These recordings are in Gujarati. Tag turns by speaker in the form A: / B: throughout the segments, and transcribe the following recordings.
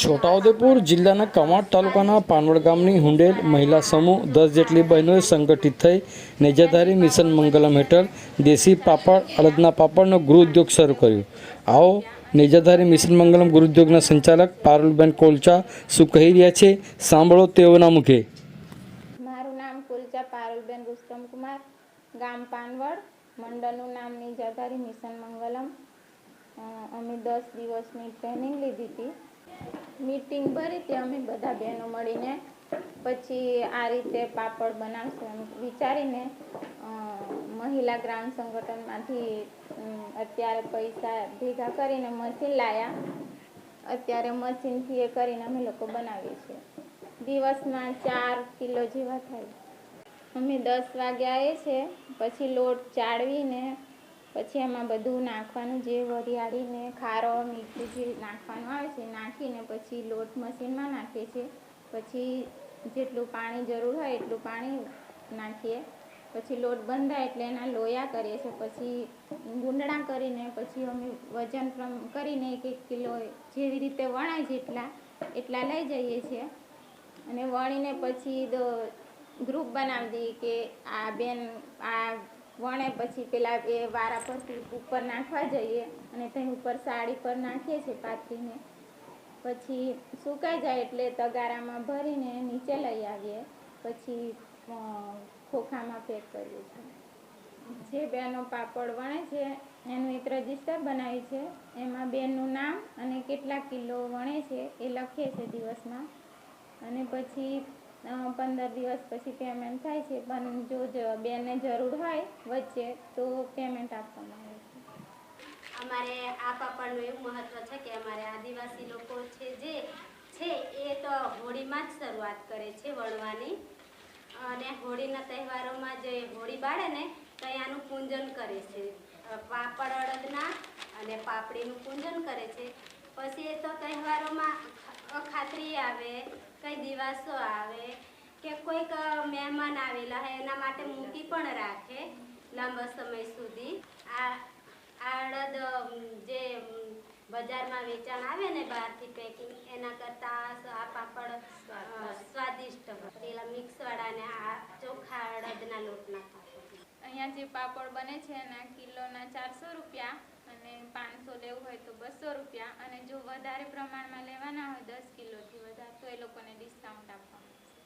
A: છોટાઉદેપુર જિલ્લાના કવાંટ તાલુકાના પાનવડ ગામની હુંડેલ મહિલા સમૂહ 10 જેટલી બહેનોએ સંગઠિત થઈ નેજાધારી મિશન મંગલમ હેઠળ દેશી પાપડ અડદના પાપડનો ગૃહ ઉદ્યોગ શરૂ કર્યો। આવો નેજાધારી મિશન મંગલમ ગૃહ ઉદ્યોગના સંચાલક પારુલબેન કોલચા શું કહી રહ્યા છે, સાંભળો તેઓના મુખે।
B: મારું નામ કોલચા પારુલબેન રુસ્તમ કુમાર, ગામ પાનવડ, મંડળનું નામ નેજાધારી મિશન મંગલમ। અમે 10 દિવસની ટ્રેનિંગ લીધી હતી, મીટિંગ ભરી હતી અમે બધા બહેનો મળીને। પછી આ રીતે પાપડ બનાવશું એમ વિચારીને મહિલા ગ્રામ સંગઠનમાંથી અત્યારે પૈસા ભેગા કરીને મશીન લાવ્યા। અત્યારે મશીનથી એ કરીને અમે લોકો બનાવીએ છીએ। દિવસમાં 4 કિલો જેવા થાય। અમે 10 વાગે આવીએ છીએ, પછી લોટ ચાળવીને પછી એમાં બધું નાખવાનું, જે વરિયાળીને ખારો મીઠું જે નાખવાનું આવે છે નાખીને પછી લોટ મશીનમાં નાખીએ છીએ। પછી જેટલું પાણી જરૂર હોય એટલું પાણી નાખીએ। પછી લોટ બંધાય એટલે એના લોયા કરીએ છીએ। પછી ગુંદડા કરીને પછી અમે વજન કરીને 1-1 કિલો જેવી રીતે વણાય એટલા લઈ જઈએ છીએ। અને વણીને પછી ગ્રુપ બનાવી દઈએ કે આ બેન આ વણે પછી પેલા એ વારા પરથી ઉપર નાખવા જઈએ અને ત્યાં ઉપર સાડી પર નાખીએ છીએ પાથરીને। પછી સુકાઈ જાય એટલે તગારામાં ભરીને નીચે લઈ આવીએ। પછી ખોખામાં પેક કરીએ છીએ। જે બહેનો પાપડ વણે છે એનું એક રજિસ્ટર બનાવ્યું છે, એમાં બેનનું નામ અને કેટલા કિલો વણે છે એ લખીએ છીએ દિવસમાં। અને પછી 15 દિવસ પછી પેમેન્ટ થાય છે, પણ જો બેનને જરૂર હોય વચ્ચે તો પેમેન્ટ આપવામાં આવે છે।
C: અમારે આ પાપડનું એવું મહત્વ છે કે અમારે આદિવાસી લોકો છે જે છે એ તો હોળીમાં જ શરૂઆત કરે છે વણવાની। અને હોળીના તહેવારોમાં જે હોળી બાળે ને ત્યાંનું પૂજન કરે છે, પાપડ અડદના અને પાપડીનું પૂજન કરે છે। પછી એ તો તહેવારોમાં અખાત્રી આવે, કંઈ દિવાસો આવે કે કોઈક મહેમાન આવેલા હોય એના માટે મૂકી પણ રાખે લાંબા સમય સુધી। આ અડદ જે બજારમાં વેચાણ આવે ને બહારથી પેકિંગ, એના કરતાં આ પાપડ સ્વાદિષ્ટ હોય। પેલા મિક્સવાળા ને આ ચોખ્ખા અડદના લોટના પાપડ।
B: અહીંયા જે પાપડ બને છે એના કિલોના 400 રૂપિયા અને 500 લેવું હોય તો 200 રૂપિયા। અને જો વધારે પ્રમાણમાં લેવાના હોય 10 કિલોથી વધારે તો એ લોકોને ડિસ્કાઉન્ટ આપવામાં આવશે।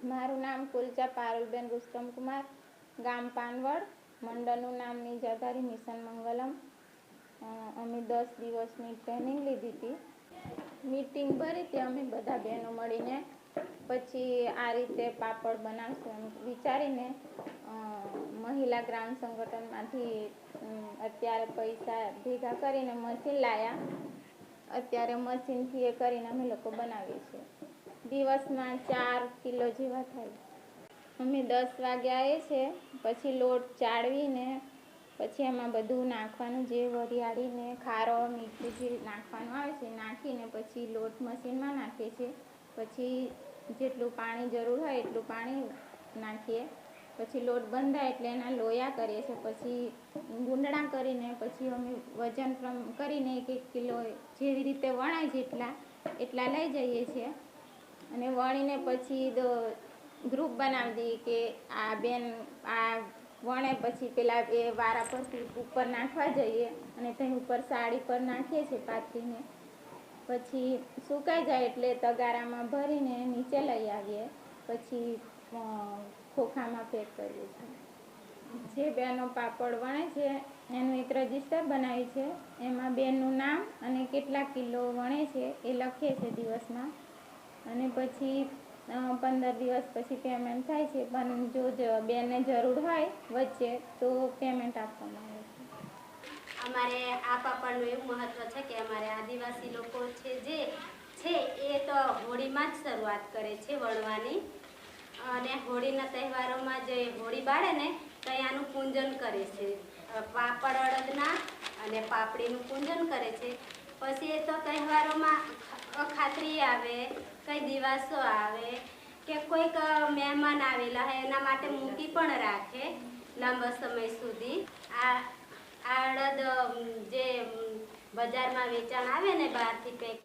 B: મારું નામ કોલચા પારુલબેન રુસ્તમ કુમાર, ગામ પાનવડ, મંડળનું નામ નેજાધારી મિશન મંગલમ। અમે 10 દિવસની ટ્રેનિંગ લીધી હતી, મીટિંગ ભરી હતી અમે બધા બહેનો મળીને। પછી આ રીતે પાપડ બનાવશું એમ વિચારીને મહિલા ગ્રામ સંગઠનમાંથી અત્યારે પૈસા ભેગા કરીને મશીન લાવ્યા। અત્યારે મશીનથી એ કરીને અમે લોકો બનાવીએ છીએ। દિવસમાં 4 કિલો જેવા થાય। અમે 10 વાગે આવીએ છીએ, પછી લોટ ચાળવીને પછી એમાં બધું નાખવાનું, જે વરિયાળીને ખારો મીઠું જે નાખવાનું આવે છે નાખીને પછી લોટ મશીનમાં નાખીએ છીએ। પછી જેટલું પાણી જરૂર હોય એટલું પાણી નાખીએ। પછી લોટ બંધાય એટલે એના લોયા કરીએ છીએ। પછી ગુંદડા કરીને પછી અમે વજન કરીને 1-1 કિલો જેવી રીતે વણાય એટલા લઈ જઈએ છીએ। અને વણીને પછી ગ્રુપ બનાવી દઈએ કે આ બેન આ વણે પછી પેલા એ વારા પરથી ઉપર નાખવા જઈએ અને ત્યાં ઉપર સાડી પર નાખીએ છીએ પાથરીને। પછી સુકાઈ જાય એટલે તગારામાં ભરીને નીચે લઈ આવીએ। પછી ખોખામાં પેક કરીએ છીએ। જે બહેનો પાપડ વણે છે એનું એક રજિસ્ટર બનાવ્યું છે, એમાં બેનનું નામ અને કેટલા કિલો વણે છે એ લખીએ છીએ દિવસમાં। અને પછી 15 દિવસ પછી પેમેન્ટ થાય છે, પણ જો બેનને જરૂર હોય વચ્ચે તો પેમેન્ટ આપવામાં આવે છે।
C: અમારે આ પાપડનું એવું મહત્વ છે કે અમારે આદિવાસી લોકો છે જે છે એ તો હોળીમાં જ શરૂઆત કરે છે વણવાની। અને હોળીના તહેવારોમાં જે હોળી બાળે ને ત્યાંનું પૂજન કરે છે, પાપડ અડદના અને પાપડીનું પૂજન કરે છે। પછી એ તો તહેવારોમાં અખાત્રી આવે, કંઈ દિવાસો આવે કે કોઈક મહેમાન આવેલા હોય એના માટે મૂકી પણ રાખે લાંબા સમય સુધી। આ અડદ જે બજારમાં વેચાણ આવે ને બહારથી પેક